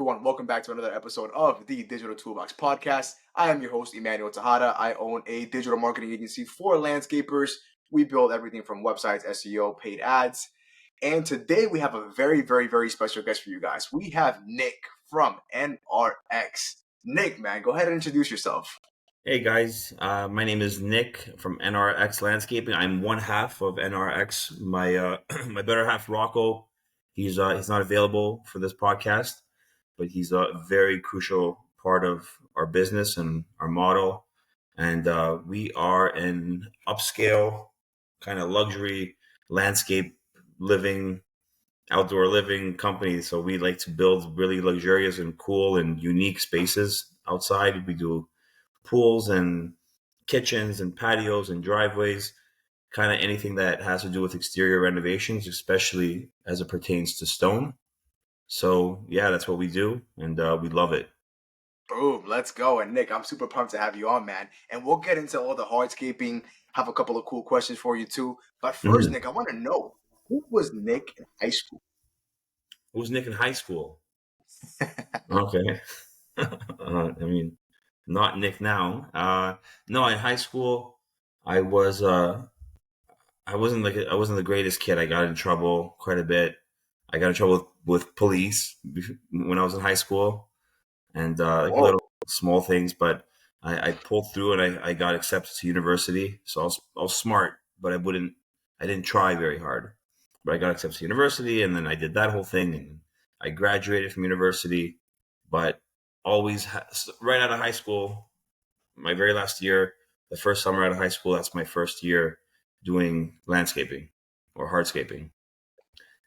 Everyone, welcome back to another episode of the Digital Toolbox Podcast. I am your host, Emmanuel Tejada. I own a digital marketing agency for landscapers. We build everything from websites, SEO, paid ads. And today we have a very special guest for you guys. We have Nick from NRX. Nick, man, go ahead and introduce yourself. Hey guys, my name is Nick from NRX Landscaping. I'm one half of NRX. My my better half, Rocco, he's not available for this podcast, but he's a very crucial part of our business and our model. And we are an upscale kind of luxury landscape living, outdoor living company. So we like to build really luxurious and cool and unique spaces outside. We do pools and kitchens and patios and driveways, kind of anything that has to do with exterior renovations, especially as it pertains to stone. So yeah, that's what we do, and we love it. Boom, let's go. And Nick, I'm super pumped to have you on, man. And we'll get into all the hardscaping, have a couple of cool questions for you too. But first, Mhm. Nick, I want to know, who was Nick in high school? Who's Nick in high school? Okay. I mean, not Nick now. No, in high school, I was I wasn't the greatest kid. I got in trouble quite a bit. I got in trouble with police when I was in high school, and like Whoa. little small things. But I pulled through, and I got accepted to university. So I was smart, but I didn't try very hard. But I got accepted to university, and then I did that whole thing, and I graduated from university. But right out of high school, my very last year, the first summer out of high school, that's my first year doing landscaping or hardscaping.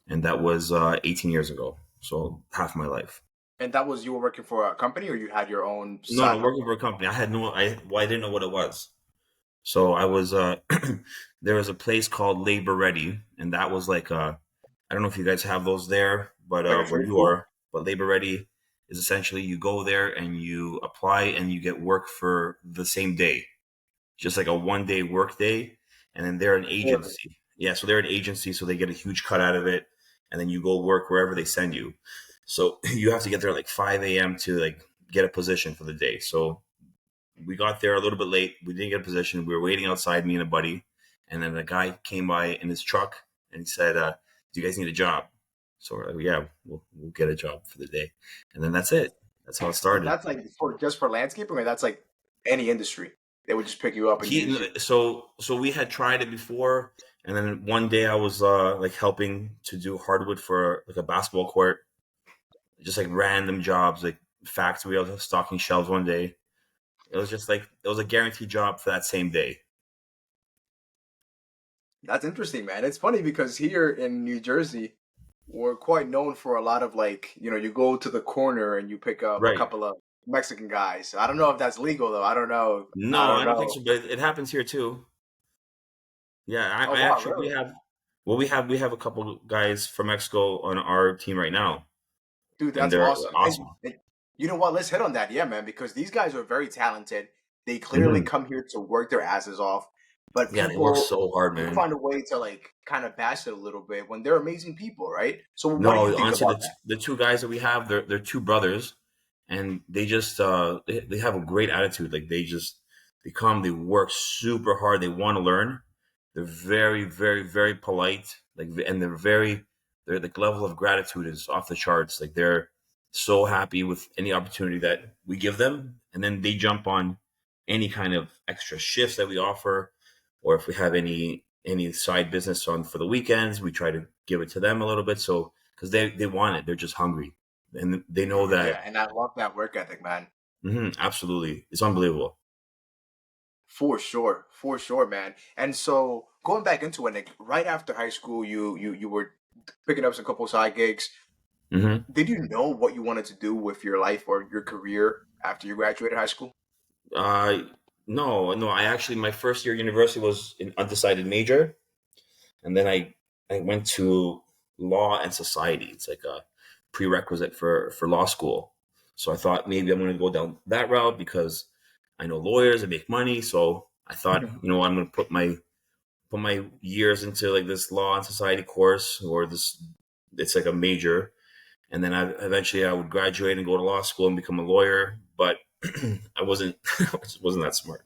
And that was 18 years ago. So half my life. And that was, you were working for a company or you had your own No, side hustle? working for a company. I didn't know what it was. So I was, there was a place called Labor Ready. And that was like, I don't know if you guys have those there, but Like a where trade you school? are, but Labor Ready is essentially you go there and you apply and you get work for the same day, just like a 1 day work day. And then they're an Really? agency. Yeah. So they're an agency. So they get a huge cut out of it. And then you go work wherever they send you. So you have to get there like 5 a.m. to like get a position for the day. So we got there a little bit late. We didn't get a position. We were waiting outside, me and a buddy. And then a guy came by in his truck and he said, do you guys need a job? So we're like, yeah, we'll get a job for the day. And then that's it. That's how it And started. that's like for just for landscaping, or that's like any industry. They would just pick you up and use you. So we had tried it before. And then one day I was like helping to do hardwood for like a basketball court, just like random jobs, like factory. I was stocking shelves one day. It was just like, it was a guaranteed job for that same day. That's interesting, man. It's funny because here in New Jersey, we're quite known for a lot of like, you go to the corner and you pick up a Right. couple of Mexican guys. I don't know if that's legal though. I don't know. I No, don't I don't think know. so, but it happens here too. Yeah, Oh I wow, actually really? we have a couple guys from Mexico on our team right now, Dude, and that's they're awesome. awesome. And you know what? Let's hit on that. Yeah, man, because these guys are very talented. They clearly Hmm. come here to work their asses off, but Yeah, they work people so hard, they man. find a way to like kind of bash it a little bit when they're amazing people, right? So what do you No, think honestly, about that? the two guys that we have, they're two brothers, and they just they have a great attitude. Like they work super hard. They want to learn. They're very polite. Like, and they're the level of gratitude is off the charts. Like they're so happy with any opportunity that we give them, and then they jump on any kind of extra shifts that we offer, or if we have any side business on for the weekends, we try to give it to them a little bit. So because they want it, they're just hungry, and they know that. Yeah, and I love that work ethic, man. Absolutely, it's unbelievable. For sure, man. And so going back into it, Nick, right after high school, you were picking up some couple side gigs. Hmm. Did you know what you wanted to do with your life or your career after you graduated high school? Uh, no. I actually my first year at university was an undecided major, and then I went to law and society. It's like a prerequisite for law school. So I thought maybe I'm going to go down that route because I know lawyers and make money. So I thought, I'm going to put my years into like this law and society course or this. It's like a major, and then eventually I would graduate and go to law school and become a lawyer. But I wasn't I just wasn't that smart.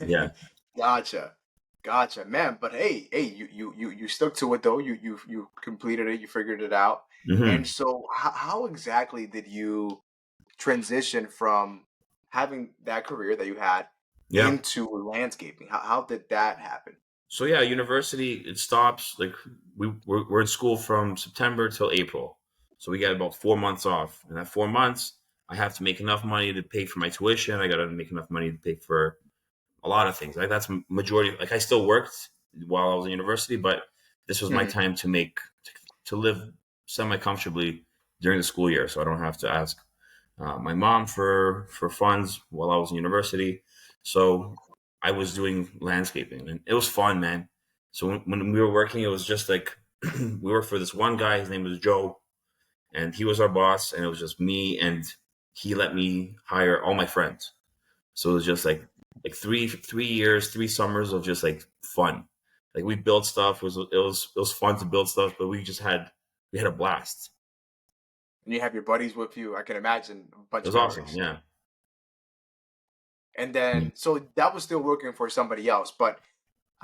Yeah. Gotcha. Gotcha, man. But hey, you stuck to it though. You completed it. You figured it out. And Hmm. so, how exactly did you transition from having that career that you had Yeah. into landscaping? How did that happen? So yeah, university it stops like we're in school from September till April, so we get about 4 months off. And that 4 months, I have to make enough money to pay for my tuition. I got to make enough money to pay for a lot of things. Like that's majority. Like I still worked while I was in university, but this was my Mhm. time to make to live semi comfortably during the school year, so I don't have to ask my mom for funds while I was in university. So I was doing landscaping, and it was fun, man. So when we were working, it was just like we worked for this one guy. His name was Joe, and he was our boss, and it was just me, and he let me hire all my friends. So it was just like 3 years, 3 summers of just like fun. Like we built stuff. It was fun to build stuff, but we had a blast. And you have your buddies with you. I can imagine a It bunch of was awesome. memories. Yeah. And Yeah. then, so that was still working for somebody else. But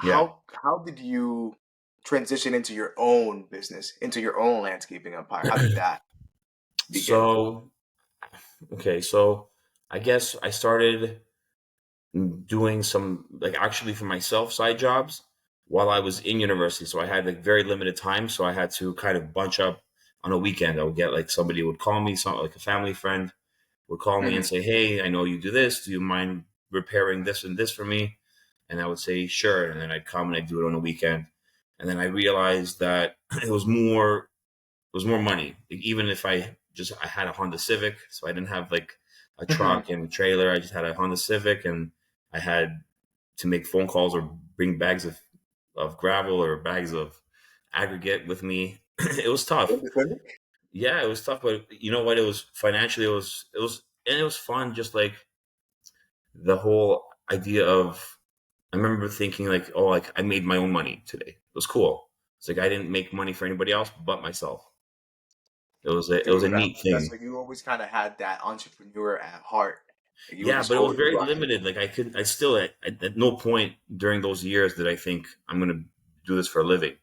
Yeah. how did you transition into your own business, into your own landscaping empire? How did that begin? So okay, so I guess I started doing some like actually for myself side jobs while I was in university. So I had like very limited time, so I had to kind of bunch up on a weekend. I would get like somebody would call me, some like a family friend would call me and Hmm. say, "Hey, I know you do this. Do you mind repairing this and this for me?" And I would say, "Sure." And then I'd come and I'd do it on a weekend. And then I realized that it was more money. Like, even if I had a Honda Civic, so I didn't have like a Hmm. truck and a trailer. I just had a Honda Civic, and I had to make phone calls or bring bags of gravel or bags of aggregate with me. It was tough. Yeah, it was tough, but you know what? It was financially, and it was fun. Just like the whole idea of, I remember thinking like, oh, like I made my own money today. It was cool. It's like I didn't make money for anybody else but myself. It was a Dude, neat that's thing. like you always kind of had that entrepreneur at heart. Like you were Yeah, just but it was always very grinding. limited. Like I still at no point during those years did I think I'm gonna do this for a living.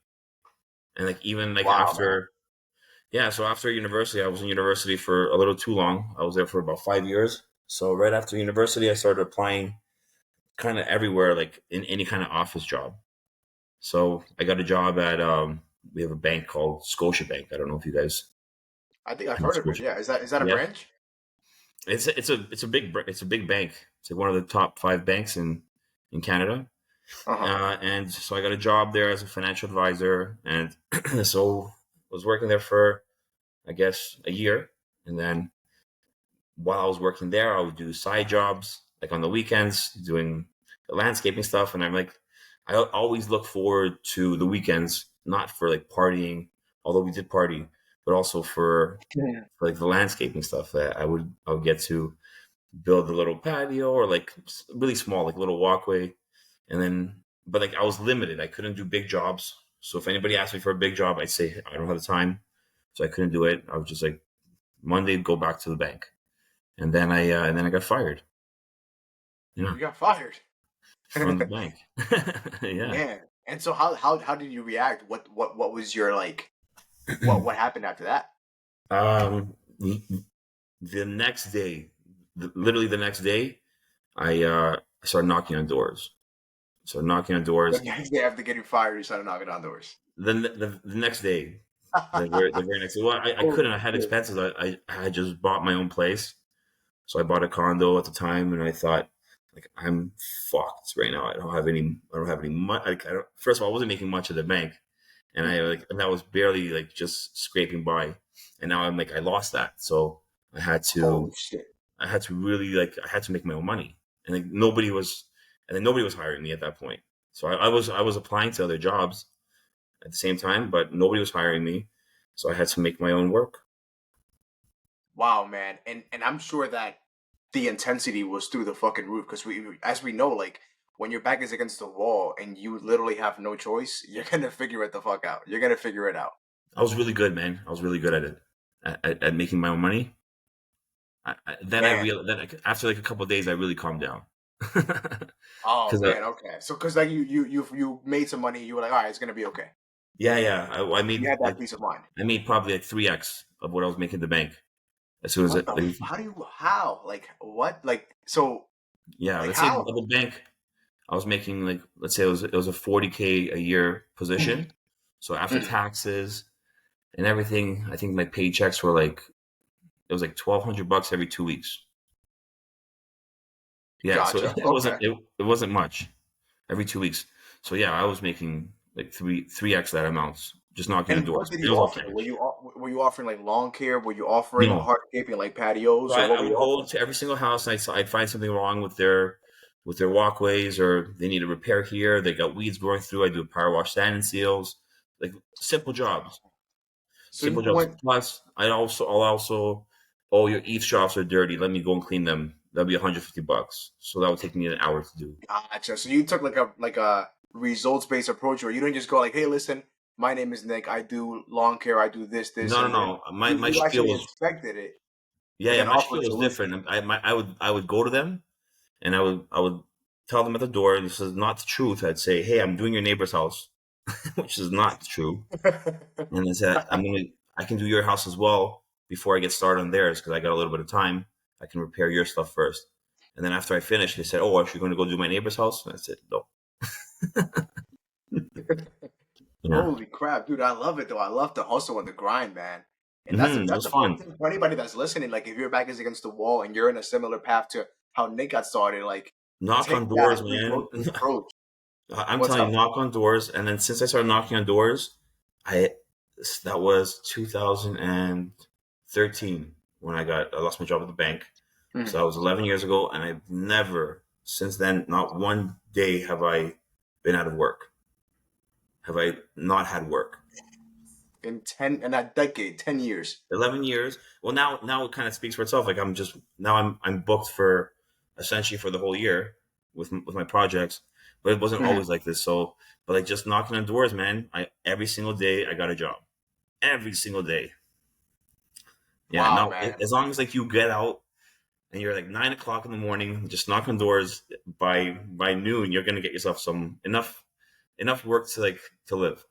And like even like Wow, man. after, yeah, so after university, I was in university for a little too long. I was there for about 5 years. So right after university, I started applying kind of everywhere, like in any kind of office job. So I got a job at we have a bank called Scotiabank. I don't know if you guys I think I've know heard of it. Scotia. Yeah, is that a Yeah, branch? it's a big bank. It's like one of the top five banks in Canada. Uh-huh. And so I got a job there as a financial advisor, and so I was working there for I guess a year, and then while I was working there, I would do side jobs like on the weekends, doing the landscaping stuff, and I'm like, I always look forward to the weekends, not for like partying, although we did party, but also for like the landscaping stuff that I would get to build a little patio or like really small, like little walkway. And then, but like I was limited. I couldn't do big jobs. So if anybody asked me for a big job, I'd say I don't have the time. So I couldn't do it. I was just like Monday, go back to the bank. And then I got fired. Yeah. You got fired. From the bank. Yeah. Man. And so how did you react? What was your like what happened after that? um, the next day, literally the next day, I started knocking on doors. So knocking on The doors. next day after getting fired, you started knocking on doors. Then the next day, the very next day, well, I Oh couldn't. I had shit. expenses. I had just bought my own place, so I bought a condo at the time, and I thought, like, I'm fucked right now. I don't have any money. Like, first of all, I wasn't making much at the bank, and Mhm. and that was barely like just scraping by, and now I'm like I lost that, so I had Holy to shit. I had to really like I had to make my own money, and like nobody was hiring me at that point. So I was applying to other jobs at the same time, but nobody was hiring me, so I had to make my own work. Wow, man. And I'm sure that the intensity was through the fucking roof because as we know, like when your back is against the wall and you literally have no choice, you're gonna figure it the fuck out. You're gonna figure it out. I was really good, man. I was really good at it, at making my own money. Then I Man. real then after like a couple of days, I really calmed down. Oh Because man, okay. So because like you made some money, you were like, all right, it's gonna be okay. yeah, I You made had that like peace of mind. I made probably like 3x of what I was making at the bank as soon as What it. the? Like, How do you? How? Like what? Like so? yeah, Like let's say at how? the bank, I was making like let's say it was a 40K a year position. So after Mhm. taxes and everything, I think my paychecks were like it was like $1,200 every 2 weeks. Yeah, so Gotcha. Okay. it wasn't much every 2 weeks. So yeah, I was making like three x that amount, just knocking on And what doors. did It you was all offer? cash. Were you offering like lawn care? Were you offering No, hardscaping like so patios, or what I were would you go offering? to every single house and I'd find something wrong with their walkways, or they need a repair here. They got weeds growing through. I do power wash, sand and seals, like simple jobs. So you Simple jobs. went. Plus, I'll also, oh, your eavesdrops are dirty. Let me go and clean them. That'll be $150. So that would take me an hour to do. Gotcha. So you took like a results based approach, where you didn't just go like, "Hey, listen, my name is Nick. I do lawn care. I do this, No, no, and this." no. My You spiel actually was inspected it and yeah. then My offered spiel was solutions. different. I would go to them and I would tell them at the door, this is not the truth. I'd say, hey, I'm doing your neighbor's house, which is not true. And I said, I can do your house as well before I get started on theirs because I got a little bit of time. I can repair your stuff first. And then after I finished, they said, oh, are you going to go do my neighbor's house? And I said, no. Yeah. Holy crap, dude! I love it though. I love the hustle and the grind, man. And It that's was a big fun. thing for anybody that's listening. Like, if your back is against the wall and you're in a similar path to how Nick got started, like, Knock take on that doors, man. results approach. I'm What's telling you, up? knock on doors. And then since I started knocking on doors, I that was 2013 when I lost my job at the bank. So Mhm. that was 11 years ago, and I've never since then, not one day have I been out of work. Have I not had work? In that decade, 10 years. 11 years. Well, now it kind of speaks for itself. Like I'm booked for essentially for the whole year with my projects, but it wasn't Mhm. always like this. So, but like just knocking on doors, man. I every single day I got a job. Every single day. Yeah. Wow, Now man. as long as like you get out and you're like 9 o'clock in the morning, just knock on doors by noon, you're gonna get yourself some enough work to like to live.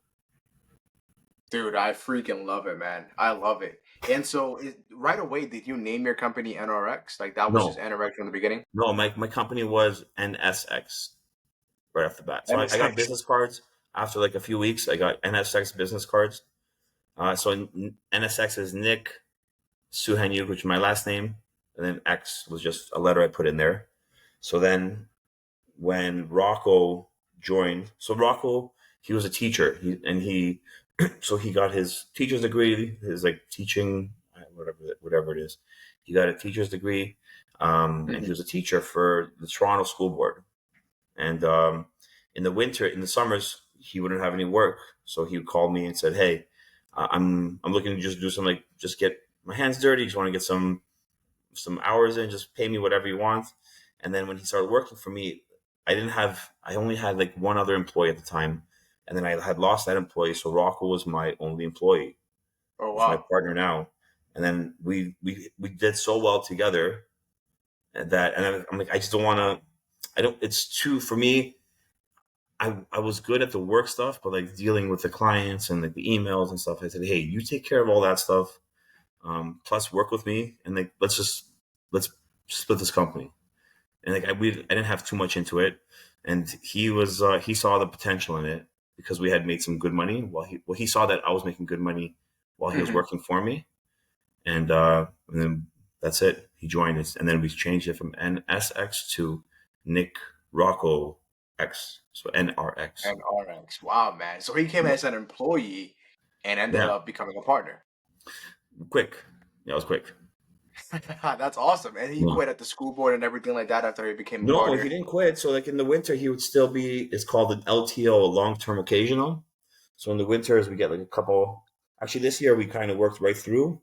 Dude, I freaking love it, man. I love it. And so, right away, did you name your company NRX? Like, that was just No, NRX from the beginning? no, my company was NSX right off the bat. So I got NSX. business cards after like a few weeks. I got NSX business cards. NSX is Nick Suhanyuk, which is my last name, and then X was just a letter I put in there. So then when Rocco joined, so Rocco he was a teacher, so he got his teacher's degree, his like teaching whatever it is. He got a teacher's degree, and he Mhm. was a teacher for the Toronto School Board. And in the winter, in the summers, he wouldn't have any work, so he would call me and said, "Hey, I'm looking to just do some like just get my hands dirty. Just want to get some hours in. Just pay me whatever you want." And then when he started working for me, I only had like one other employee at the time, and then I had lost that employee, so Rocco was my only employee, Oh, which is my wow. partner now. And then we did so well together that, and I'm like, I just don't want to. I don't. It's too for me. I was good at the work stuff, but like dealing with the clients and like the emails and stuff, I said, hey, you take care of all that stuff. Plus work with me, and like let's split this company. And like I didn't have too much into it, and he saw the potential in it because we had made some good money while he saw that I was making good money while he was Mhm. working for me, and then that's it. He joined us, and then we changed it from NSX to Nick Rocco X, so NRX. NRX. Wow, man. So he came as an employee and ended Yeah, up becoming a partner. quick. Yeah, it was quick. That's awesome. And he Yeah. quit at the school board and everything like that after he became a No, he partner. didn't quit. So like in the winter, he would still be. It's called an LTO, long term occasional. So in the winters, we get like a couple. Actually, this year we kind of worked right through,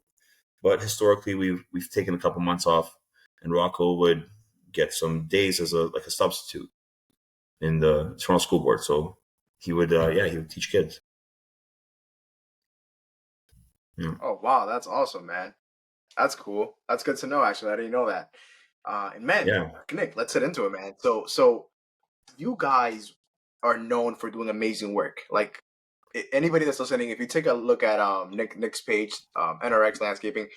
but historically we've taken a couple months off, and Rocco would get some days as a like a substitute in the Toronto School Board. So he would, yeah, he would teach kids. Yeah. Oh wow, that's awesome, man. That's cool. That's good to know. Actually, I didn't know that. And man, Yeah. Nick, let's get into it, man. So you guys are known for doing amazing work. Like anybody that's listening, if you take a look at Nick's page, NRX Landscaping,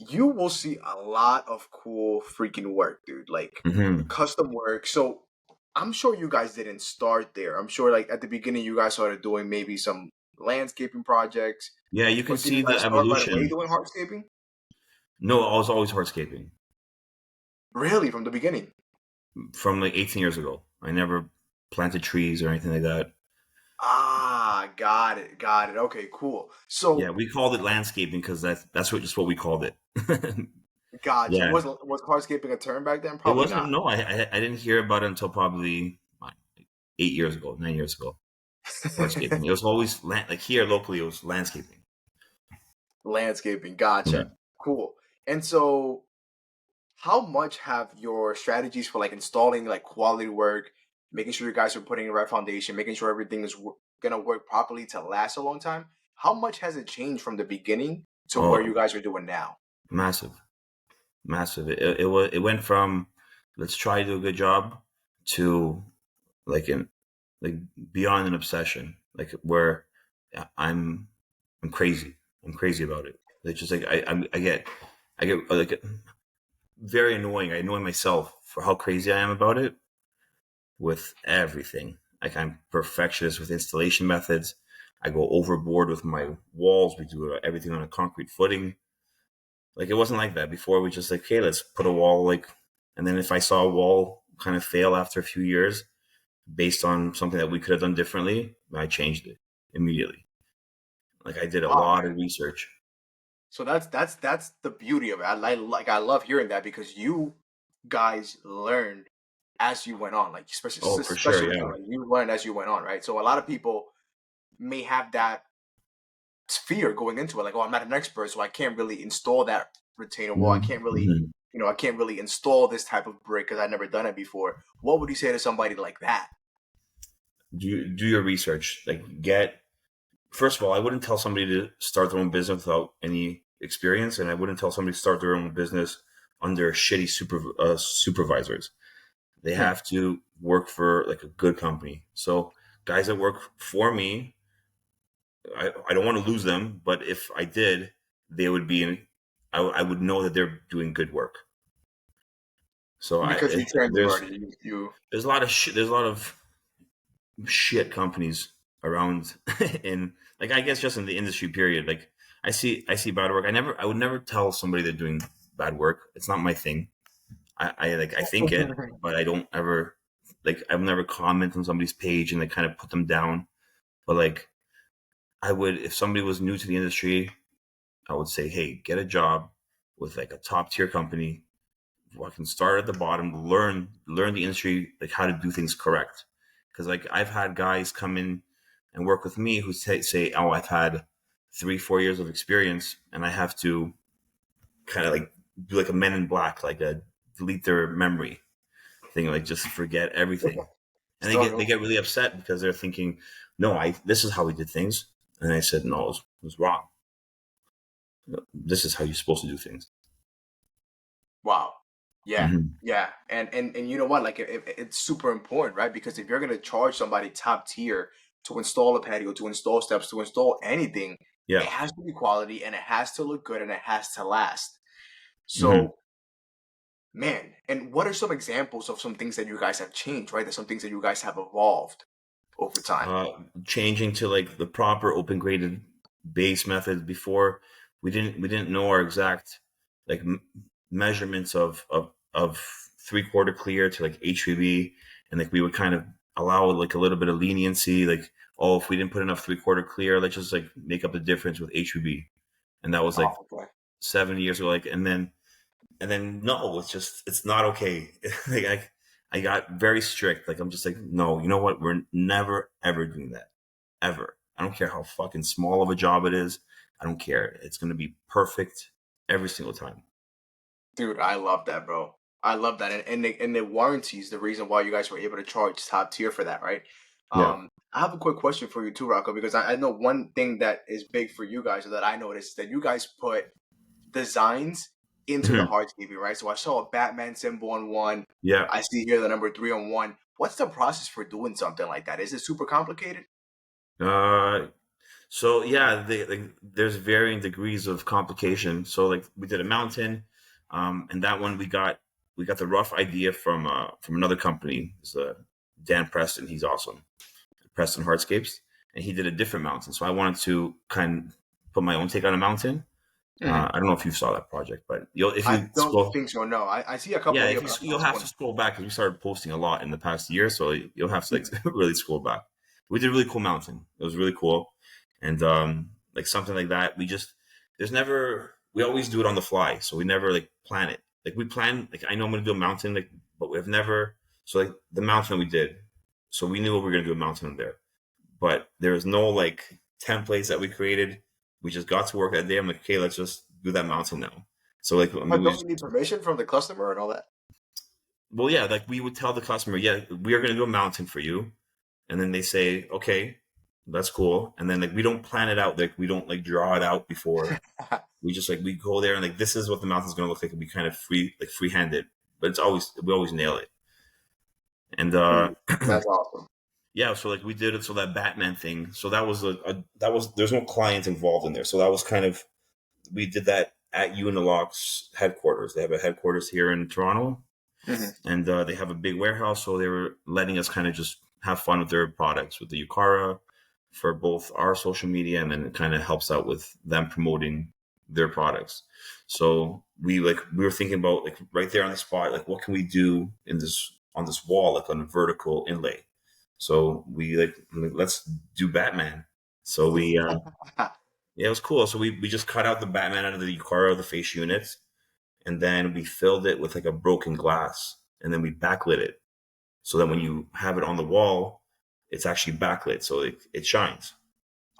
you will see a lot of cool freaking work, dude. Like Hmm. custom work. So I'm sure you guys didn't start there. I'm sure like at the beginning you guys started doing maybe some landscaping projects. Yeah, you can But did you see the guys start right away evolution. doing hardscaping? No, I was always hardscaping Really, from the beginning? from like 18 years ago. I never planted trees or anything like that. Ah, got it, got it. Okay, cool. Yeah, So we called it landscaping because that's what just what we called it. gotcha. Yeah, Was hardscaping a term back then? it Probably wasn't. not. No, I didn't hear about it until probably 8 years ago, 9 years ago. Hardscaping. It was always like here locally. It was landscaping. Landscaping, Yeah. gotcha. Cool. And so how much have your strategies for like installing like quality work, making sure you guys are putting the right foundation, making sure everything is gonna work properly to last a long time? How much has it changed from the beginning to where you Oh, guys are doing now? massive, massive. It went from let's try to do a good job to like in like beyond an obsession, like where I'm I'm crazy. I'm crazy about it. It's just like I get like very annoying. I annoy myself for how crazy I am about it with everything. Like I'm perfectionist with installation methods. I go overboard with my walls. We do everything on a concrete footing. Like it wasn't like that before. We just like, okay, let's put a wall like, and then if I saw a wall kind of fail after a few years based on something that we could have done differently, I changed it immediately. Like I did a Wow, lot man. of research. So that's the beauty of it. I love hearing that because you guys learned as you went on, like Oh, for sure. especially you, Yeah. like you learned as you went on, right? So a lot of people may have that fear going into it, like, oh, I'm not an expert, so I can't really install that retainer wall. I can't really, Mm-hmm. I can't really install this type of brick because I've never done it before. What would you say to somebody like that? Do your research. Like get first of all, I wouldn't tell somebody to start their own business without any experience, and I wouldn't tell somebody to start their own business under shitty supervisors. They Hmm. have to work for like a good company. So guys that work for me, I don't want to lose them, but if I did, they would be in. I would know that they're doing good work. So Because you trained them there's already. You there's a lot of there's a lot of shit companies around in like I guess just in the industry period. Like I see bad work. I would never tell somebody they're doing bad work. It's not my thing. I think it, but I don't ever like I've never comment on somebody's page and like kind of put them down. But like I would if somebody was new to the industry, I would say, hey, get a job with like a top tier company. I can start at the bottom, learn the industry, like how to do things correct. Because like I've had guys come in and work with me who say, oh, I've had 3-4 years of experience, and I have to kind of like do like a Men in Black, like a delete their memory thing, like just forget everything. And they struggle. get really upset because they're thinking, no, I this is how we did things, and I said, no, it was wrong. This is how you're supposed to do things. Wow. Yeah. Hmm. Yeah. And you know what? Like it's super important, right? Because if you're gonna charge somebody top tier to install a patio, to install steps, to install anything, it Yeah. has to be quality and it has to look good and it has to last. Hmm. So, man, and what are some examples of some things that you guys have changed, right? There's some things that you guys have evolved over time. uh, Changing to like the proper open graded base method. Before we didn't know our exact like measurements of 3/4 clear to like HVB, and like we would kind of allow like a little bit of leniency, like, oh, if we didn't put enough 3/4 clear, let's just like make up the difference with HVB. And that was like Oh, okay. 7 years ago, like, and then no, it's not okay. Like I got very strict. Like I'm just like, no, you know what? We're never ever doing that. Ever. I don't care how fucking small of a job it is. I don't care. It's gonna be perfect every single time. Dude, I love that, bro. I love that. And the warranties, the reason why you guys were able to charge top tier for that, right? Yeah. I have a quick question for you too, Rocco, because I know one thing that is big for you guys, or that I noticed, that you guys put designs into the Mhm. hardscaping, right? So I saw a Batman symbol on one. Yeah. I see here the number 3 on one. What's the process for doing something like that? Is it super complicated? Uh, so yeah, there's varying degrees of complication. So like we did a mountain, and that one we got the rough idea from another company. It's Dan Preston. He's awesome. Preston Hardscapes, and he did a different mountain. So I wanted to kind of put my own take on a mountain. Mhm. I don't know if you saw that project, but if I you don't scroll, think so. No, I see a couple yeah, here, if but I'm you'll also have to wondering. scroll back because we started posting a lot in the past year, so you'll have to like Mhm. really scroll back. We did a really cool mountain. It was really cool, and like something like that. We always do it on the fly, so we never like plan it. Like we plan, like I know I'm gonna do a mountain, like, but we've never. So like the mountain we did, so we knew what we were gonna do a mountain on there, but there was no like templates that we created. We just got to work that day. I'm like, okay, let's just do that mountain now. So like, I mean, But don't you need permission from the customer and all that? well, yeah, like we would tell the customer, yeah, we are going to do a mountain for you, and then they say, okay, that's cool, and then like we don't plan it out, like we don't like draw it out before. We just like we go there and like this is what the mountain's going to look like, and we kind of freehanded, but we always nail it. And Dude, that's awesome. yeah, so like we did it, so that Batman thing, so that was that was there's no client involved in there, so that was kind of we did that at Unilog's headquarters. They have a headquarters here in Toronto, Mhm. and they have a big warehouse, so they were letting us kind of just have fun with their products with the Yukara for both our social media, and then it kind of helps out with them promoting their products. So we were thinking about like right there on the spot, like what can we do in this on this wall, like on a vertical inlay. So we like let's do Batman. So we yeah, it was cool. So we just cut out the Batman out of the Yukara, the face units, and then we filled it with like a broken glass, and then we backlit it so that when you have it on the wall, it's actually backlit, so it shines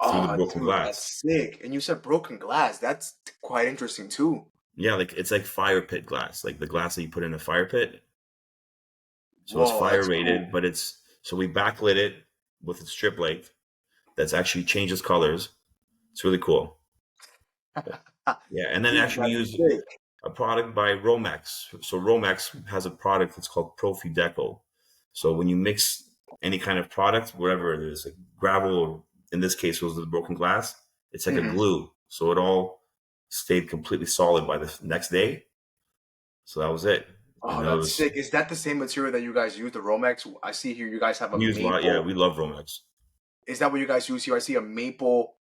through the Oh, broken dude, glass. that's sick. And you said broken glass. That's quite interesting too. Yeah, like it's like fire pit glass, like the glass that you put in a fire pit. So it's Whoa, fire that's rated, cool. but it's so we backlit it with a strip light that's actually changes colors. It's really cool. Yeah, and then Dude, actually we that's use sick. a product by Romex. So Romex has a product that's called Profi Deco. So when you mix any kind of product, wherever it is, like gravel, or in this case, it was the broken glass, it's like a Mhm. glue. So it all stayed completely solid by the next day. So that was it. And Oh, it that's was sick. Is that the same material that you guys use, the Romex? I see here you guys have a we use a lot. Yeah, maple. we love Romex. Is that what you guys use here? I see a maple,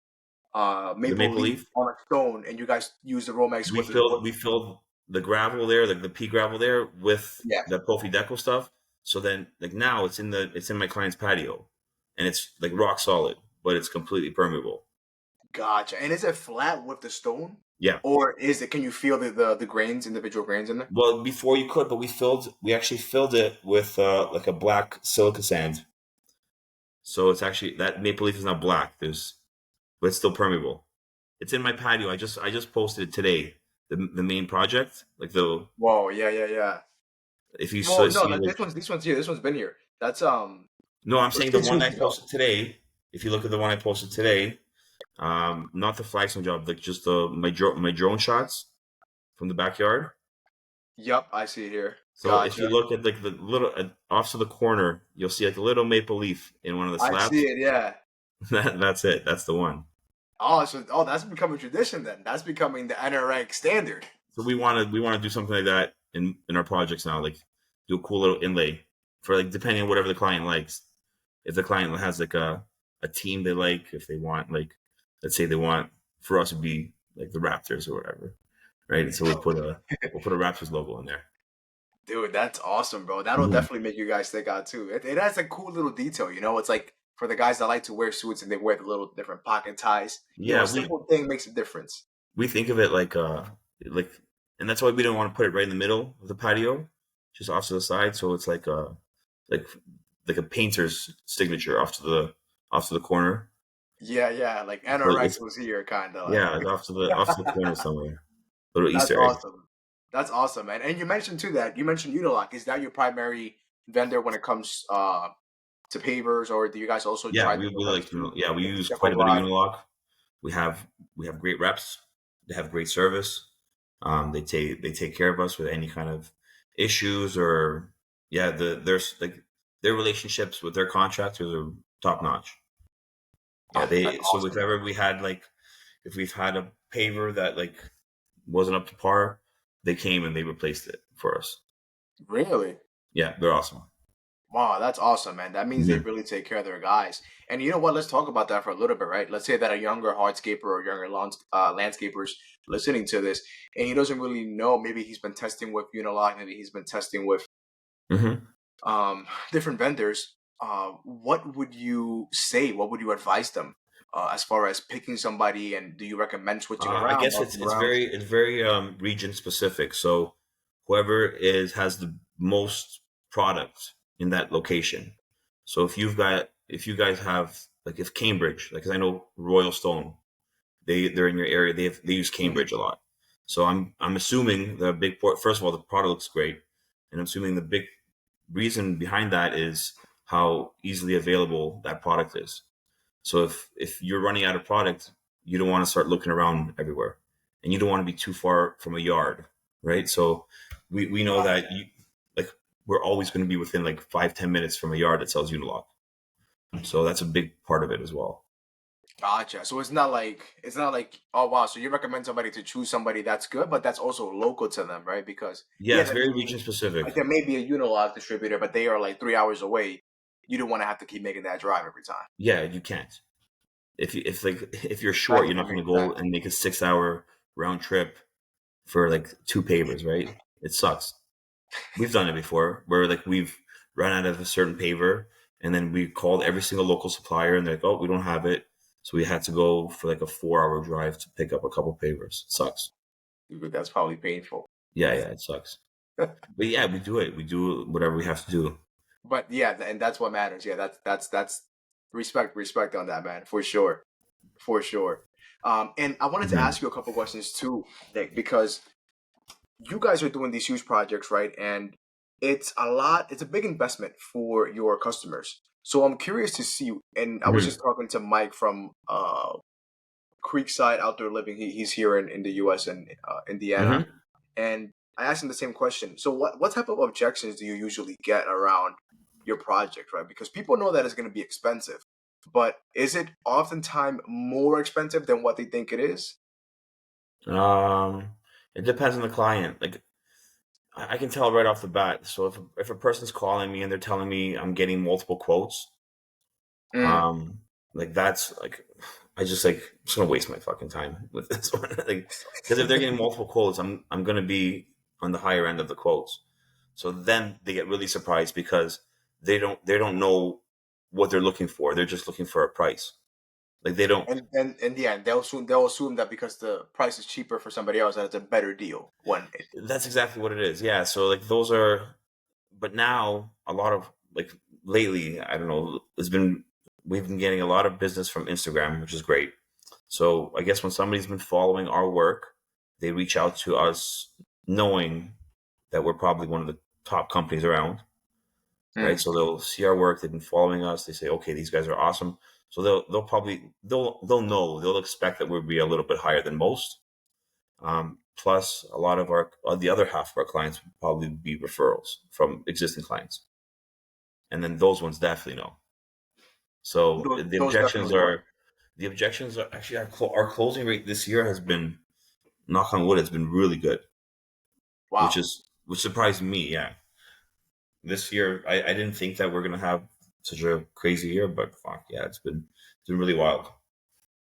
The maple maple leaf leaf, on a stone, and you guys use the Romex we with filled with we filled the gravel there, like the pea gravel there, with yeah. the Profi Deco stuff. So then, like now, it's in my client's patio, and it's like rock solid, but it's completely permeable. Gotcha. And is it flat with the stone, Yeah. or is it? Can you feel the grains, individual grains in there? Well, before you could, but we actually filled it with like a black silica sand. So it's actually that maple leaf is not black. But it's still permeable. It's in my patio. I just posted it today. The main project, like the Whoa, yeah, yeah, yeah. if you Well, no, see like this one's here. This one's been here. That's no, I'm saying the 6 one weeks I ago. posted today. If you look at the one I posted today, not the flagstone job, like just the my drone shots from the backyard. Yep, I see it here. So if you Gotcha. look at like the little off to the corner, you'll see like a little maple leaf in one of the I see slabs. it. Yeah. That's it. That's the one. Oh, that's becoming tradition then. That's becoming the NRX standard. So we want to do something like that in our projects now, like do a cool little inlay for like depending on whatever the client likes. If the client has like a team they like, if they want like let's say they want for us to be like the Raptors or whatever, right? So we'll put a Raptors logo in there. Dude, that's awesome, bro. That'll Mhm. definitely make you guys stick out too. It has a cool little detail, you know. It's like for the guys that like to wear suits and they wear the little different pocket ties. You know, Yeah, a simple thing makes a difference. we think of it like and that's why we don't want to put it right in the middle of the patio, just off to the side. So it's like like a painter's signature off to the corner. Yeah, yeah. Like So it's NRX was here, kind of yeah, like. like off to the corner somewhere. Little That's Easter egg. awesome. That's awesome, man. And you mentioned too that you mentioned Unilock. Is that your primary vendor when it comes to pavers, or do you guys also Yeah, try we different really vendors like too? yeah, we Like use Step a quite a bit of lot. Unilock. We have great reps. They have great service. They take care of us with any kind of issues or yeah. There's like their relationships with their contractors are top notch. Yeah, Oh, that's they so if awesome. ever we had like if we've had a paver that like wasn't up to par, they came and they replaced it for us. Really? Yeah, they're awesome. Wow, that's awesome, man. That means they Mhm. really take care of their guys. And you know what? Let's talk about that for a little bit, right? Let's say that a younger hardscaper or younger landscapers listening to this, and he doesn't really know. Maybe he's been testing with Unilock. Maybe he's been testing with Mhm. different vendors. What would you say? What would you advise them as far as picking somebody? And do you recommend switching I around, guess bouncing it's around? very region specific. So whoever is has the most product in that location. So if you guys have like if Cambridge, like 'cause I know Royal Stone, they're in your area. They use Mhm. Cambridge a lot. So I'm assuming the big first of all the product looks great, and I'm assuming the big reason behind that is how easily available that product is. So if you're running out of product, you don't want to start looking around everywhere, and you don't want to be too far from a yard, right? So we know that you like we're always going to be within like 5-10 minutes from a yard that sells Unilock. So that's a big part of it as well. Gotcha. So it's not like oh wow. So you recommend somebody to choose somebody that's good, but that's also local to them, right? Because Yeah, yeah, it's I very mean, region specific. like there may be a Unilock distributor, but they are like 3 hours away. You don't want to have to keep making that drive every time. Yeah, you can't. If you're short, you're not Practically going to makes go sense. and make a 6 hour round trip for like two pavers, right? It sucks. We've done it before where like we've run out of a certain paver and then we called every single local supplier and they're like, oh, we don't have it. So we had to go for like a 4 hour drive to pick up a couple pavers. It sucks. That's probably painful. Yeah, it sucks. But yeah, we do it. We do whatever we have to do. But yeah, and that's what matters. Yeah, that's respect on that, man, for sure, for sure. And I wanted to Mhm. ask you a couple questions too, Nick, because you guys are doing these huge projects, right? And it's a lot. It's a big investment for your customers. So I'm curious to see. And I was just Mhm. talking to Mike from Creekside Outdoor Living. He's here in the U.S. and Indiana, Mhm. and I asked him the same question. So what type of objections do you usually get around your project, right? Because people know that it's going to be expensive, but is it oftentimes more expensive than what they think it is? Um, it depends on the client. Like I can tell right off the bat. So if a person's calling me and they're telling me I'm getting multiple quotes, Mm. um, like that's like I'm just gonna waste my fucking time with this one. Like because if they're getting multiple quotes, I'm gonna be on the higher end of the quotes. So then they get really surprised because they don't know what they're looking for. They're just looking for a price. Like they don't. And yeah, they'll assume that because the price is cheaper for somebody else that it's a better deal. When it, That's exactly what it is. Yeah. So like those are. But now a lot of like lately, I don't know. We've been getting a lot of business from Instagram, which is great. So I guess when somebody's been following our work, they reach out to us knowing that we're probably one of the top companies around, right? mm. So they'll see our work, they've been following us, they say, okay, these guys are awesome. So they'll probably they'll know they'll expect that we'll be a little bit higher than most. Plus, a lot of our the other half of our clients would probably be referrals from existing clients, and then those ones definitely know. So Those definitely what. the objections are actually our closing rate this year has been knock on wood, it's been really good, Wow, which surprised me. Yeah, this year I didn't think that we're gonna have such a crazy year, but fuck yeah, it's been really wild.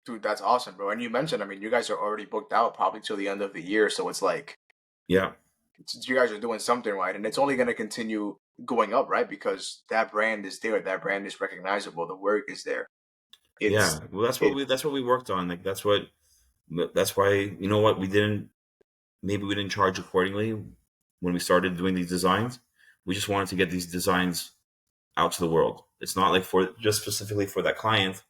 dude, that's awesome, bro. And you mentioned, I mean, you guys are already booked out probably till the end of the year, so it's like Yeah, you guys are doing something right, and it's only going to continue going up, right? Because that brand is there, that brand is recognizable, the work is there. yeah. It's Well, it, that's what we worked on. Like that's why you know what we didn't maybe we didn't charge accordingly when we started doing these designs. We just wanted to get these designs out to the world. It's not like for just specifically for that client.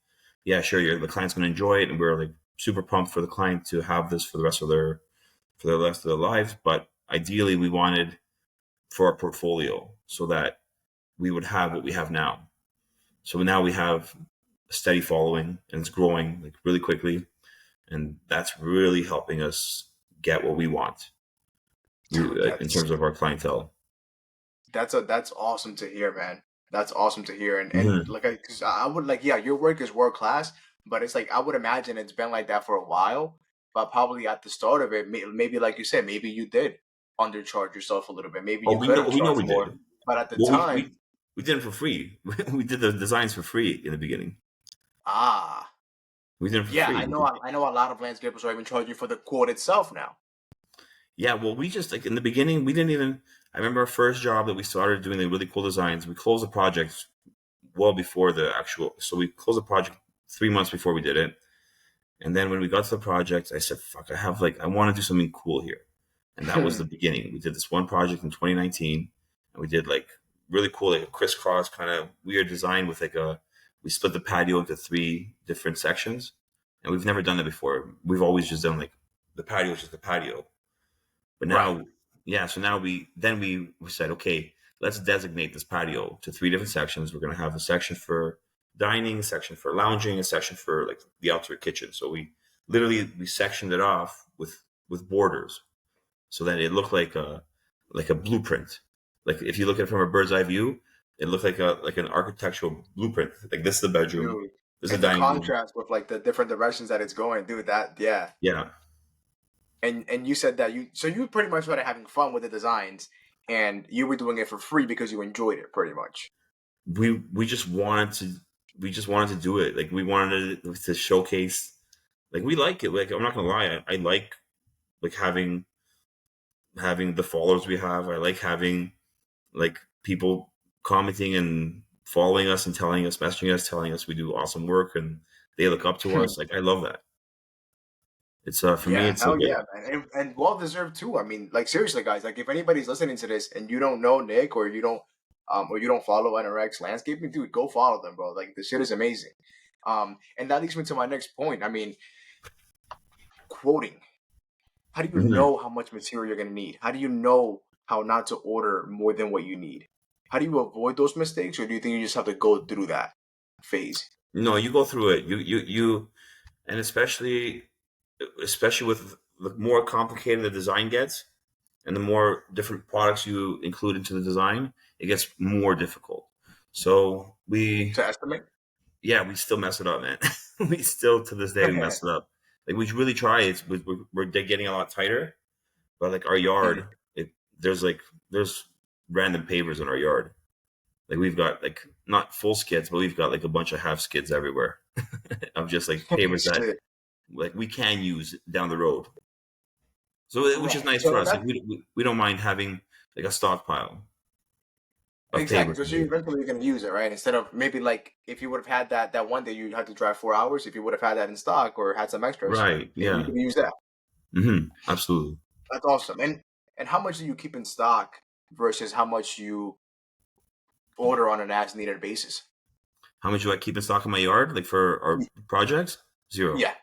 Yeah, sure, the client's going to enjoy it, and we're like super pumped for the client to have this for the rest of their lives. But ideally, we wanted for our portfolio so that we would have what we have now. So now we have a steady following, and it's growing like really quickly, and that's really helping us get what we want Dude, in terms of our clientele. that's awesome to hear, man. That's awesome to hear. And Mhm. like, 'cause I would like, yeah, your work is world class, but it's like I would imagine it's been like that for a while. But probably at the start of it, maybe like you said, maybe you did undercharge yourself a little bit. Maybe Oh, you could have we know charged we more. did. But at the Well, time, we did it for free. We did the designs for free in the beginning. ah, We did it for yeah, free. I know a lot of landscapers are even charging for the quote itself now. Yeah, well, we just like in the beginning, we didn't even. I remember our first job that we started doing the really cool designs. We closed the project well before the actual. So we closed the project 3 months before we did it. And then when we got to the project, I said, "Fuck, I want to do something cool here." And that was the beginning. We did this one project in 2019, and we did like really cool, like a crisscross kind of weird design with we split the patio into 3 different sections, and we've never done that before. We've always just done like the patio is just the patio. But Right. now, yeah, so now we said, okay, let's designate this patio to 3 different sections. We're going to have a section for dining, a section for lounging, a section for like the outdoor kitchen. So we sectioned it off with borders so that it looked like a blueprint. Like if you look at it from a bird's eye view, it looked like an architectural blueprint. Like this is the bedroom, Dude. this is And the the dining room. contrast with like the different directions that it's going, dude, that yeah. Yeah, And you said that you pretty much started having fun with the designs and you were doing it for free because you enjoyed it pretty much. we just wanted to do it. Like we wanted to showcase. Like we like it. Like I'm not gonna lie, I like having the followers we have. I like having like people commenting and following us and telling us, messaging us, telling us we do awesome work and they look up to us. Like I love that. It's for me, Yeah, it's hell like yeah, man. And well deserved too. I mean, like seriously guys, like if anybody's listening to this and you don't know Nick or you don't follow NRX landscaping, dude, go follow them, bro. Like the shit is amazing. And that leads me to my next point. I mean, quoting. How do you Mhm. know how much material you're gonna need? How do you know how not to order more than what you need? How do you avoid those mistakes, or do you think you just have to go through that phase? No, you go through it. You, and especially with the more complicated the design gets, and the more different products you include into the design, it gets more difficult. So To estimate? yeah, we still mess it up, man. We still to this day we mess it up. Like we really try. We're getting a lot tighter, but like our Mhm. yard, there's random pavers in our yard. Like we've got like not full skids, but we've got like a bunch of half skids everywhere of just like Holy pavers that shit. like we can use down the road. So which is Right. nice So for then us. that Like we don't mind having like a stockpile of exactly. pavers. So you eventually you're gonna use it, right? Instead of maybe like if you would have had that one day you had to drive 4 hours. If you would have had that in stock or had some extras, Right. maybe you Yeah. could use that. Absolutely. That's awesome. And how much do you keep in stock versus how much you order on an as needed basis? How much do I keep in stock in my yard? Like for our projects? Zero. Yeah.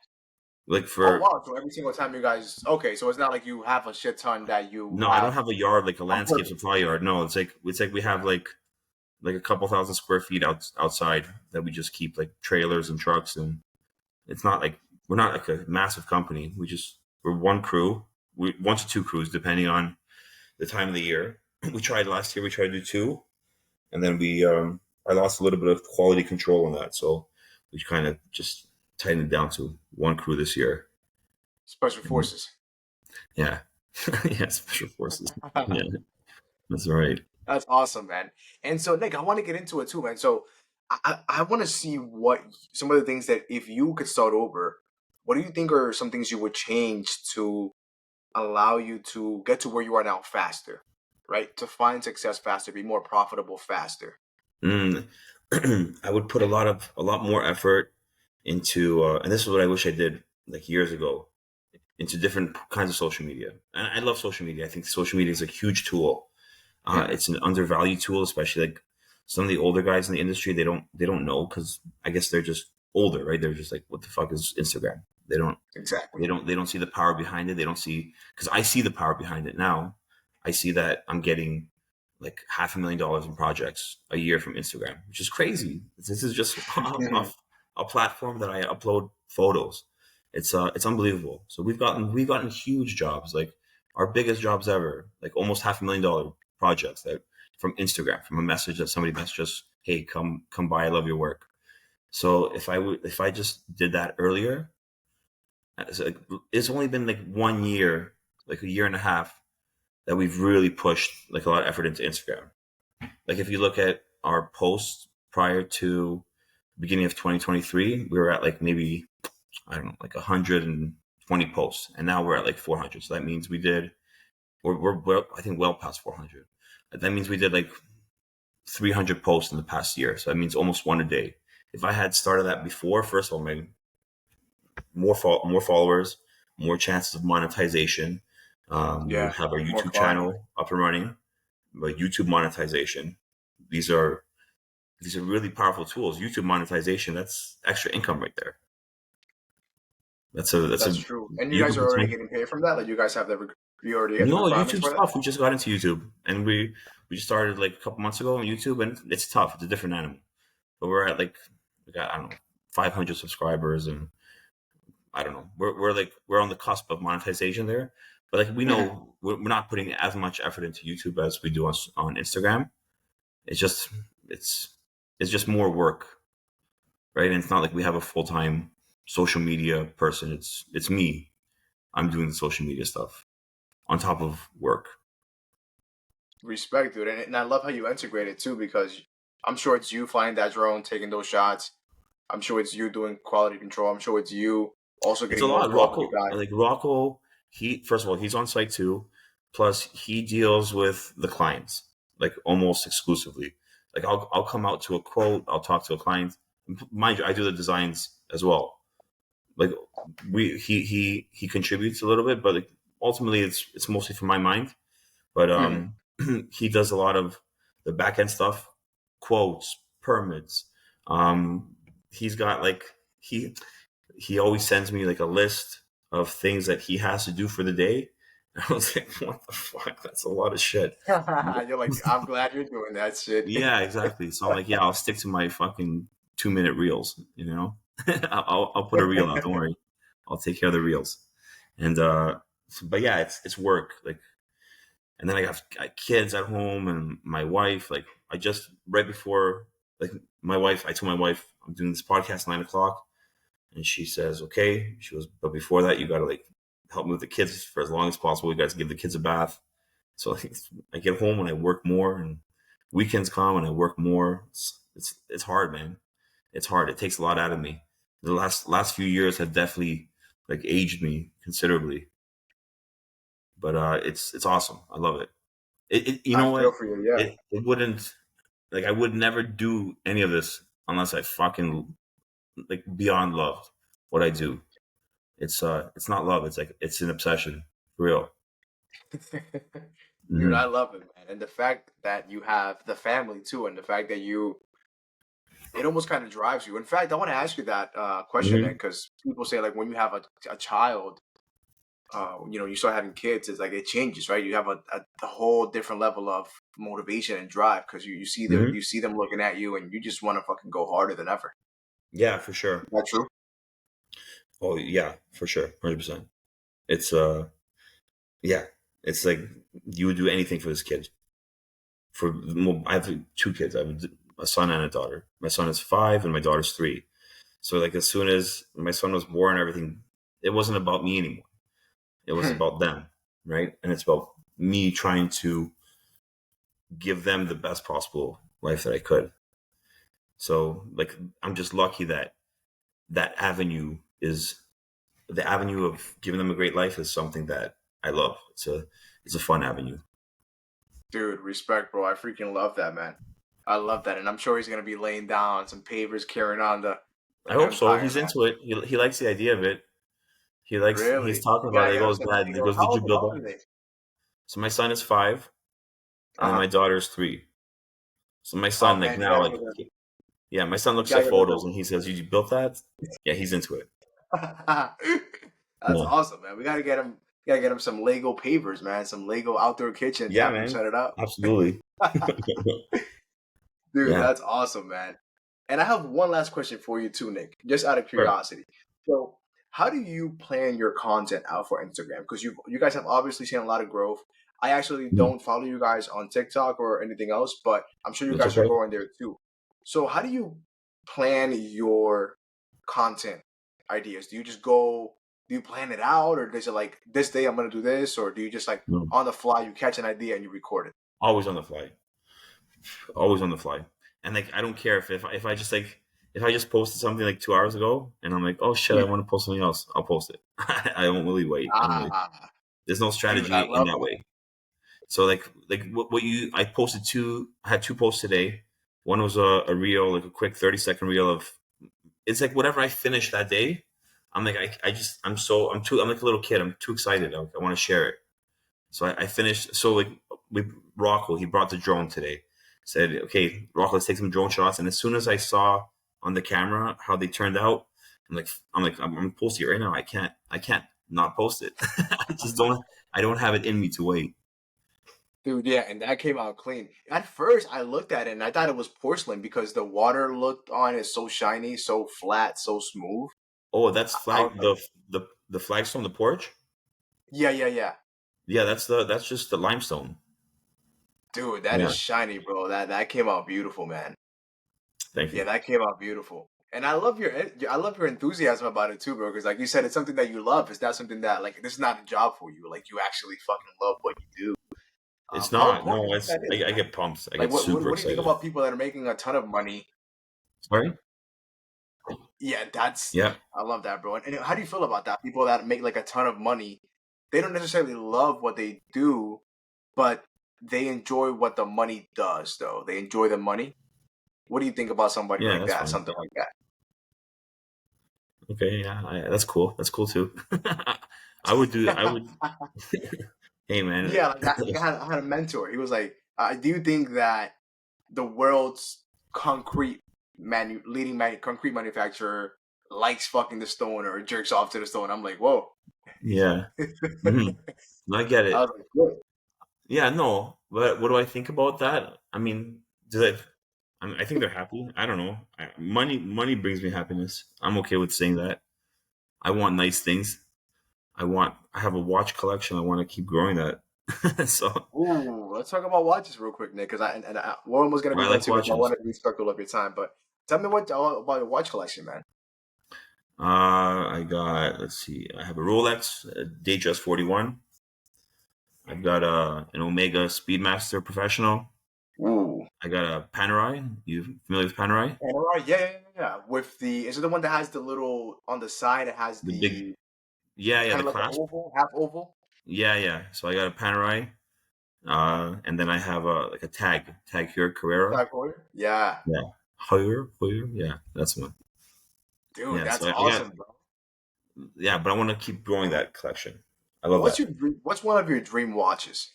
Like Oh for wow! So every single time you guys, okay, so it's not like you have a shit ton that you no, I don't have have a yard like a on landscape purpose. supply yard. No, it's like we have like a couple thousand square feet outside that we just keep like trailers and trucks, and it's not like we're not like a massive company. We're one crew, 1 to 2 crews depending on the time of the year. We tried last year. We tried to do 2, and then I lost a little bit of quality control on that, so we kind of just tightened it down to 1 crew this year. Special And forces. yeah, yeah, special forces. Yeah, that's right. That's awesome, man. And so, Nick, I want to get into it too, man. So, I want to see what some of the things that if you could start over, what do you think are some things you would change to allow you to get to where you are now faster, right? To find success faster, be more profitable faster. Mm. I would put a lot more effort into, and this is what I wish I did like years ago, into different kinds of social media. And I love social media. I think social media is a huge tool. Mhm. It's an undervalued tool, especially like some of the older guys in the industry. They don't know because I guess they're just older, right? They're just like, what the fuck is Instagram? They don't Exactly. they don't see the power behind it. They don't see because I see the power behind it now. I see that I'm getting like $500,000 in projects a year from Instagram, which is crazy. This is just a platform that I upload photos. It's unbelievable. So we've gotten huge jobs, like our biggest jobs ever, like almost $500,000 projects that from Instagram, from a message that somebody messaged us, hey, come by, I love your work. So if I just did that earlier, it's only been like 1 year, like a year and a half, that we've really pushed like a lot of effort into Instagram. Like if you look at our posts prior to the beginning of 2023, we were at like maybe, I don't know, like 120 posts, and now we're at like 400. So that means we're I think well past 400. That means we did like 300 posts in the past year. So that means almost one a day. If I had started that before, first of all, maybe more followers, more chances of monetization. We would Yeah, have our more YouTube clients. channel up and running, but YouTube monetization. These are really powerful tools. YouTube monetization, that's extra income right there. That's a That's true. And you you guys could are already potentially, getting paid from that. Like you guys have you already get the no requirements YouTube for that. stuff. We just got into YouTube, and we just started like a couple months ago on YouTube, and it's tough. It's a different animal. But we're at like, we got, I don't know, 500 subscribers, and I don't know. We're on the cusp of monetization there, but like we know we're not putting as much effort into YouTube as we do on Instagram. It's just it's it's just more work, right? And it's not like we have a full time social media person. It's me. I'm doing the social media stuff on top of work. Respect, dude, and I love how you integrate it too because I'm sure it's you flying that drone, taking those shots. I'm sure it's you doing quality control. I'm sure it's you also It's a getting more lot. calls with the guy. Rocco, he first of all, he's on site too. Plus, he deals with the clients like almost exclusively. Like I'll come out to a quote. I'll talk to a client. Mind you, I do the designs as well. Like he contributes a little bit, but like, ultimately it's mostly from my mind. But Mhm. he does a lot of the back end stuff, quotes, permits. Um, he's got like he always sends me like a list of things that he has to do for the day. And I was like, what the fuck? That's a lot of shit. You're like, I'm glad you're doing that shit. Yeah, exactly. So I'm like, yeah, I'll stick to my fucking 2 minute reels, you know? I'll put a reel out. Don't worry. I'll take care of the reels. And but yeah, it's work. Like, and then I got kids at home and my wife. Like, I just right before, like, I told my wife I'm doing this podcast 9 o'clock, and she says, okay. She goes, but before that, you got to like help me with the kids for as long as possible. You got to give the kids a bath. So like, I get home and I work more, and weekends come and I work more. It's hard, man. It's hard. It takes a lot out of me. The last few years have definitely like aged me considerably, but it's awesome. I love it. You I know feel what? for you, yeah. It wouldn't, like, I would never do any of this unless I fucking like beyond loved what I do. It's not love. It's like it's an obsession, for real. Dude, I Hmm. love it, man. And the fact that you have the family too, and the fact that it almost kind of drives you. In fact, I want to ask you that question then, Hmm. because people say like when you have a child, you start having kids, it's like it changes, right? You have a whole different level of motivation and drive because Hmm. you see them looking at you, and you just want to fucking go harder than ever. Yeah, for sure. Is that true? Oh yeah, for sure, 100%. It's yeah, it's like you would do anything for this kid. Well, I have two kids. I have a son and a daughter. My son is 5 and my daughter's 3. So like as soon as my son was born, everything, it wasn't about me anymore. It was about them, right? And it's about me trying to give them the best possible life that I could. So like I'm just lucky that that avenue is the avenue of giving them a great life is something that I love. It's a fun avenue. Dude, respect, bro. I freaking love that, man. I love that, and I'm sure he's gonna be laying down some pavers, carrying on I the hope so. empire, He's man. into it. He likes the idea of it. He's Really, talking you about gotta it. He get him goes, some Dad, he videos. goes, How did you old? How build old that? are they? So my son is 5 and Uh then my huh. daughter's 3. So my Oh son, like man, you now, gotta like, get them. yeah, my son You looks gotta at get them photos and he says, you built that? Yeah, he's into it. That's Yeah. awesome, man. We gotta get him. gotta get him some Lego pavers, man. Some Lego outdoor kitchens. Yeah, Have him man. set it up. Absolutely. Dude, Yeah. that's awesome, man. And I have one last question for you too, Nick, just out of Sure. curiosity. So, how do you plan your content out for Instagram? Because you guys have obviously seen a lot of growth. I actually Mm. don't follow you guys on TikTok or anything else, but I'm sure you That's guys are okay. growing there too. So, how do you plan your content ideas? Do you just go, do you plan it out, or is it like this day I'm gonna do this, or do you just like No. on the fly you catch an idea and you record it? Always on the fly. Always on the fly. And like I don't care if I just like if I just posted something like 2 hours ago and I'm like, oh shit, I Yeah. want to post something else. I'll post it. I don't really wait. I don't really. Ah, There's no dude, I strategy in love that that. way. So like what you I posted two. I had two posts today. One was a reel, like a quick 30-second reel of. It's like whatever I finish that day. I'm like I just I'm like a little kid. I'm too excited. I want to share it. So I finished. So like with Rocco, he brought the drone today. Said, okay, Rocco, let's take some drone shots. And as soon as I saw on the camera how they turned out, I'm posting it right now. I can't not post it. I just don't. I don't have it in me to wait. Dude, yeah, and that came out clean. At first, I looked at it and I thought it was porcelain because the water looked on it so shiny, so flat, so smooth. Oh, that's I was flag like, the flagstone, the porch. yeah, yeah, yeah. Yeah, that's just the limestone. Dude, that is Yeah, shiny, bro. That came out beautiful, man. thank Yeah, you. that came out beautiful. And I love your enthusiasm about it too, bro. Because like you said, it's something that you love. It's not something that like this is not a job for you. Like you actually fucking love what you do. It's How not. important No, do you think it's that is, I man? get pumped. I Like get super what do you think excited. about people that are making a ton of money? Sorry. Yeah, that's Yeah, I love that, bro. And how do you feel about that? People that make like a ton of money, they don't necessarily love what they do, but they enjoy what the money does, though. They enjoy the money. What do you think about somebody yeah, like that's that? fine. Something like that. Okay, yeah, that's cool. That's cool too. I would do. I would. Hey, man. Yeah, like I had a mentor. He was like, "Do you think that the world's concrete manufacturer likes fucking the stone or jerks off to the stone?" I'm like, "Whoa." Yeah. Hmm. I get I it. was like, "Good." Yeah, no. But what do I think about that? I mean, I think they're happy. I don't know. Money brings me happiness. I'm okay with saying that. I want nice things. I have a watch collection. I want to keep growing that. So Ooh, let's talk about watches real quick, Nick, because we're almost gonna I be done like too. Because I watches. want to be respectful of your time. But tell me what about your watch collection, man. I got, let's see, I have a Rolex, a Datejust 41. I've got an Omega Speedmaster Professional. Ooh, I got a Panerai. You familiar with Panerai? Panerai, yeah, yeah, yeah, yeah. With the is it the one that has the little on the side? It has The big, the yeah, kind the of like an clasp. oval, half oval. Yeah, yeah. So I got a Panerai. And then I have a Tag Heuer Carrera. Tag Heuer? Yeah, Yeah. Heuer. Yeah, that's one. dude, Yeah, that's so I got, awesome, bro. yeah, but I want to keep growing that collection. I love What's one of your dream watches?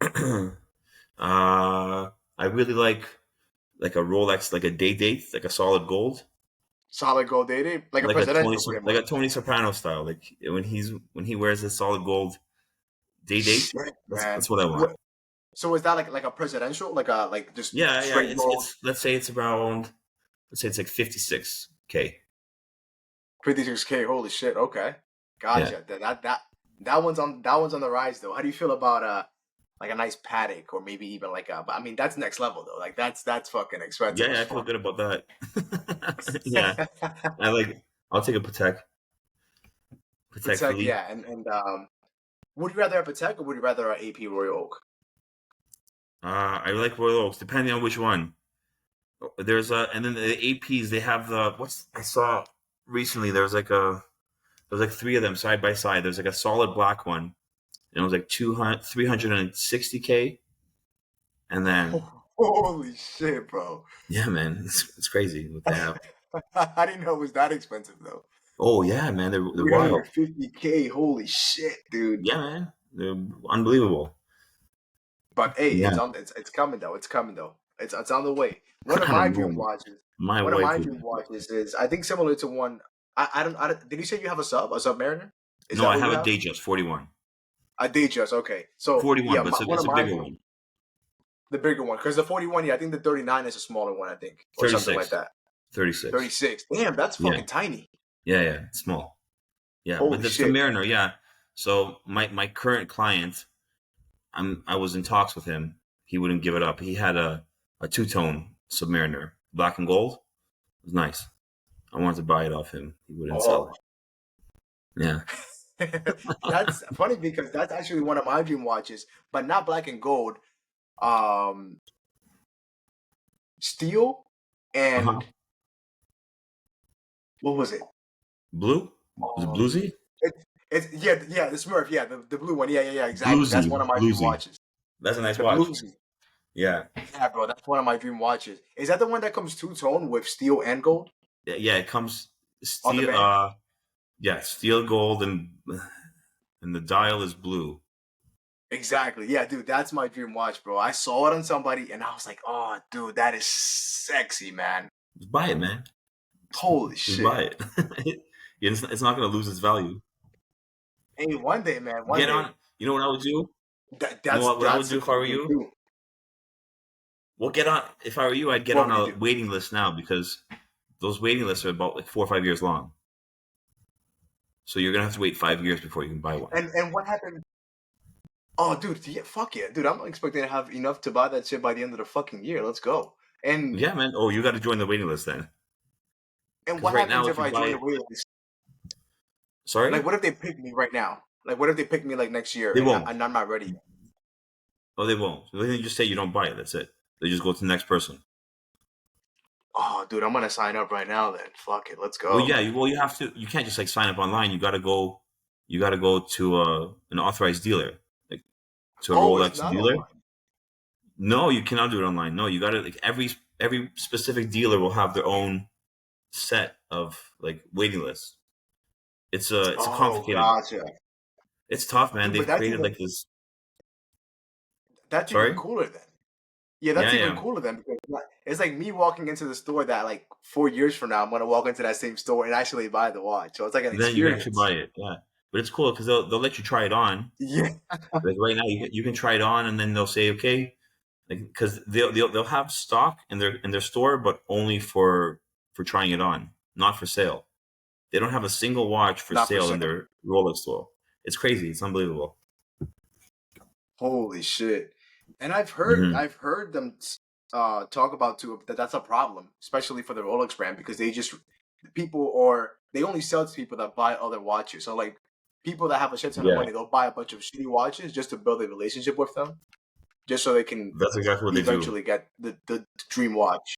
that. I really like a Rolex, like a date, like a solid gold, Solid gold dated, like a presidential, pretty Like much. a Tony Soprano style. Like when he wears a solid gold date. Shit, That's man. what I want. So is that like a presidential, like just Yeah, yeah. straight gold? It's let's say it's around, let's say it's like 56K. 56K. Holy shit. Okay. Yeah, Gotcha. That one's on the rise though. How do you feel about like a nice paddock or maybe even like a but I mean that's next level though. Like that's fucking expensive yeah, as yeah. I feel fuck. good about that. Yeah, I like. I'll take a Patek Patek, Philippe. yeah, and would you rather a Patek or would you rather a AP Royal Oak? I like Royal Oaks, depending on which one. There's and then the APs, they have the what's I saw recently. There's like three of them side by side. There's like a solid black one, and it was like 200 360K. And then Holy shit, bro. yeah, man, it's crazy what they have. I didn't know it was that expensive though. Oh yeah, man, they're wild. 350K. Holy shit, dude. Yeah, man, they're unbelievable. But hey, Yeah, it's coming though. It's coming though. It's on the way. One of I my don't dream know. watches. My One of wife my would. dream watches is I think similar to one. I don't. Did you say you have a Submariner? Is No, that I what have you a have? Datejust 41. A Datejust. Okay. So 41, yeah, but one it's of a bigger mine, one. the bigger one, because the 41, yeah, I think the 39 is a smaller one, I think, or something like 36. that. 36. 36. Damn, that's Yeah. fucking tiny. Yeah. It's small. Yeah, but Holy the shit. Submariner, yeah. So my current client, I was in talks with him. He wouldn't give it up. He had a two-tone Submariner, black and gold. It was nice. I wanted to buy it off him. He wouldn't sell Oh. it. Yeah. That's funny because that's actually one of my dream watches, but not black and gold. Um, Steel Uh-huh. and what was it? Blue? Was it Um, bluesy? it, it's yeah, the Smurf, yeah, the blue one, yeah, exactly. That's one Bluesy. of my dream Bluesy. watches. That's a nice The watch. bluesy, Yeah. yeah, bro, that's one of my dream watches. Is that the one that comes two tone with steel and gold Yeah, it comes on the steel band? yeah, steel gold and the dial is blue. Exactly, yeah, dude, that's my dream watch, bro. I saw it on somebody and I was like, oh, dude, that is sexy, man. Just buy it, man. Holy Just shit. buy it. It's not going to lose its value. Hey, one day, man, one Get day. on. You know what I would do? That You know that's what I would that's the do if I cool were thing you? too. Well, get on. If I were you, I'd get What on would you a do? waiting list now because those waiting lists are about like 4 or 5 years long. So you're gonna have to wait 5 years before you can buy one. And what happened? Oh, dude, yeah, fuck yeah, dude. I'm not expecting to have enough to buy that shit by the end of the fucking year. Let's go. And Yeah, man. Oh, you got to join the waiting list then. and Because what right now, happens if if you I buy join the it, waiting list? Like, sorry, what if they pick me right now? Like, what if they pick me like next year they and won't. I'm not ready yet? Oh, they won't. They just say you don't buy it. That's it. They just go to the next person. Oh, dude, I'm gonna sign up right now. Then fuck it, let's Well, go. yeah. Well, you have to. You can't just like sign up online. You got to go. You got to go to an authorized dealer, like to a Oh, it's Rolex not dealer. online. No, you cannot do it online. No, you got to like every specific dealer will have their own set of like waiting lists. It's a Oh, complicated. gotcha, It's tough, man. dude. But They've created like this. that's even Sorry. cooler then. Yeah, that's Yeah, even yeah. cooler then because it's like me walking into the store that like 4 years from now I'm gonna walk into that same store and actually buy the watch. So it's like an Then you can actually buy experience. it. Yeah, but it's cool because they'll let you try it on. Yeah. Like right now, you can try it on, and then they'll say okay, like because they'll have stock in their store, but only for trying it on, not for sale. They don't have a single watch for Not for sale in sale. their Rolex store. It's crazy. It's unbelievable. Holy shit. And Hmm. I've heard them talk about too that that's a problem, especially for the Rolex brand because they just people or they only sell to people that buy other watches. So like people that have a shit ton of Yeah, money, they'll buy a bunch of shitty watches just to build a relationship with them, just so they can that's exactly what they do. eventually get the dream watch.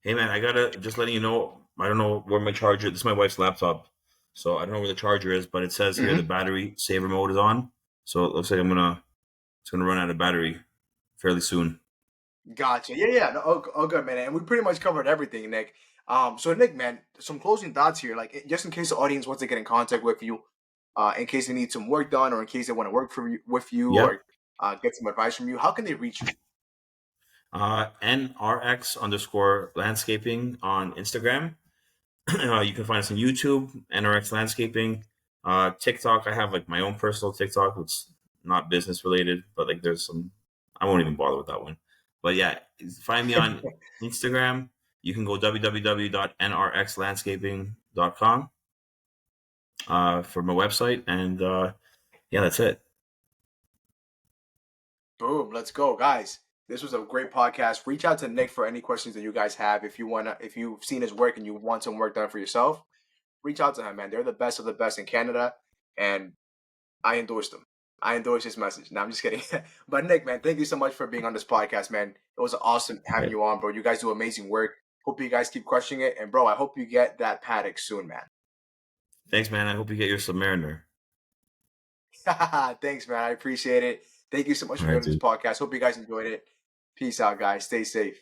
Hey man, I gotta just letting you know. I don't know where my charger. This is my wife's laptop, so I don't know where the charger is. But it says here the Hmm. battery saver mode is on. So it looks like it's gonna run out of battery fairly soon. Gotcha. Yeah. No, all good, man. And we pretty much covered everything, Nick. So Nick, man, some closing thoughts here, like just in case the audience wants to get in contact with you, in case they need some work done, or in case they want to work for you, with you, Yep. or get some advice from you. How can they reach you? NRX underscore landscaping on Instagram. You can find us on YouTube, NRX landscaping. TikTok, I have like my own personal TikTok. It's not business related, but like there's some. I won't even bother with that one. But yeah, find me on Instagram. You can go www.nrxlandscaping.com for my website, and yeah, that's it. Boom, let's go, guys. This was a great podcast. Reach out to Nick for any questions that you guys have. If you've seen his work and you want some work done for yourself, reach out to him, man. They're the best of the best in Canada, and I endorsed them. I endorse his message. No, I'm just kidding. But Nick, man, thank you so much for being on this podcast, man. It was awesome having Right. you on, bro. You guys do amazing work. Hope you guys keep crushing it. And bro, I hope you get that paddock soon, man. Thanks, man. I hope you get your Submariner. Thanks, man. I appreciate it. Thank you so much All for being right, on this dude. podcast. Hope you guys enjoyed it. Peace out, guys. Stay safe.